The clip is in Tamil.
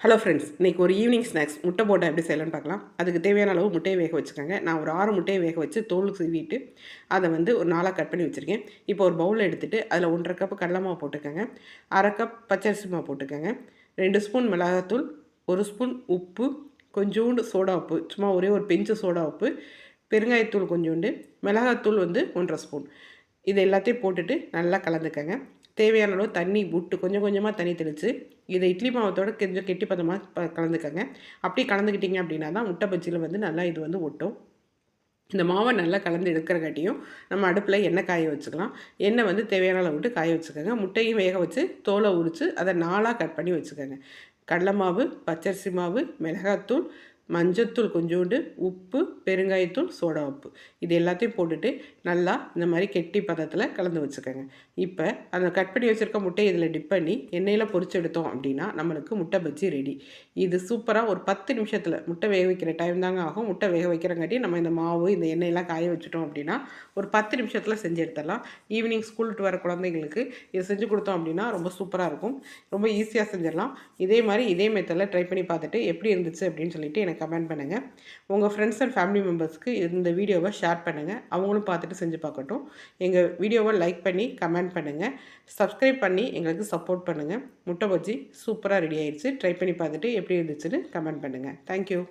ஹலோ ஃப்ரெண்ட்ஸ், இன்றைக்கி ஒரு ஈவினிங் ஸ்நாக்ஸ் முட்டை போட்டா எப்படி செய்யலாம்னு பார்க்கலாம். அதுக்கு தேவையான அளவு முட்டையை வேக வச்சுக்கோங்க. நான் ஒரு 6 முட்டையை வேக வச்சு தோல் சீவிட்டு அதை வந்து ஒரு 4 கட் பண்ணி வச்சுருக்கேன். இப்போ ஒரு பவுலில் எடுத்துகிட்டு அதில் 1½ கப் கடலை மாவு போட்டுக்கோங்க, 1/2 கப் பச்சரிசி மாவு போட்டுக்கோங்க, 2 ஸ்பூன் மிளகாத்தூள், 1 ஸ்பூன் உப்பு, கொஞ்சோண்டு சோடா உப்பு, சும்மா ஒரே ஒரு பிஞ்சு சோடா உப்பு, பெருங்காயத்தூள் கொஞ்சோண்டு, மிளகாத்தூள் வந்து 1½ ஸ்பூன். இது எல்லாத்தையும் போட்டுட்டு நல்லா கலந்துக்கங்க. தேவையான அளவு தண்ணி விட்டு கொஞ்சம் கொஞ்சமாக தண்ணி தெளித்து இதை இட்லி மாவத்தோட கொஞ்சம் கெட்டி பதமாக கலந்துக்கங்க. அப்படி கலந்துக்கிட்டிங்க அப்படின்னா தான் முட்டை பஜ்ஜியில் வந்து நல்லா இது வந்து ஒட்டும். இந்த மாவை நல்லா கலந்து எடுக்கிறக்காட்டியும் நம்ம அடுப்பில் எண்ணெய் காய வச்சுக்கலாம். எண்ணெய் வந்து தேவையான அளவு விட்டு காய வச்சுக்கோங்க. முட்டையும் வேக வச்சு தோலை உரித்து அதை 4ஆக கட் பண்ணி வச்சுக்கோங்க. கடலை மாவு, பச்சரிசி மாவு, மிளகாத்தூள், மஞ்சத்தூள் கொஞ்சோண்டு, உப்பு, பெருங்காயத்தூள், சோடா உப்பு இது எல்லாத்தையும் போட்டுட்டு நல்லா இந்த மாதிரி கெட்டி பதத்தில் கலந்து வச்சுக்கோங்க. இப்போ அந்த கட் பண்ணி வச்சுருக்க முட்டையை இதில் டிப் பண்ணி எண்ணெயில் பொரிச்சு எடுத்தோம் அப்படின்னா நம்மளுக்கு முட்டை பஜ்ஜி ரெடி. இது சூப்பராக ஒரு 10 நிமிஷத்தில் முட்டை வேக வைக்கிற டைம் தாங்க ஆகும். முட்டை வேக வைக்கிறங்காட்டி நம்ம இந்த மாவு இந்த எண்ணெயெல்லாம் காய வச்சுட்டோம் அப்படின்னா ஒரு 10 நிமிஷத்தில் செஞ்சு எடுத்துடலாம். ஈவினிங் ஸ்கூல் விட்டு வர குழந்தைங்களுக்கு இது செஞ்சு கொடுத்தோம் அப்படின்னா ரொம்ப சூப்பராக இருக்கும். ரொம்ப ஈஸியாக செஞ்சிடலாம். இதே மாதிரி இதே மெத்தடில் ட்ரை பண்ணி பார்த்துட்டு எப்படி இருந்துச்சு அப்படின்னு சொல்லிட்டு எனக்கு கமெண்ட் பண்ணுங்கள். உங்கள் ஃப்ரெண்ட்ஸ் அண்ட் ஃபேமிலி மெம்பர்ஸ்க்கு இந்த வீடியோவை ஷேர் பண்ணுங்கள். அவங்களும் பார்த்துட்டு செஞ்சு பார்க்கட்டும். எங்கள் வீடியோவை லைக் பண்ணி கமெண்ட் பண்ணுங்கள். சப்ஸ்கிரைப் பண்ணி எங்களுக்கு சப்போர்ட் பண்ணுங்கள். முட்டை பஜ்ஜி சூப்பராக ரெடி ஆயிடுச்சு. ட்ரை பண்ணி பார்த்துட்டு எப்படி இருந்துச்சுன்னு கமெண்ட் பண்ணுங்கள். தேங்க்யூ.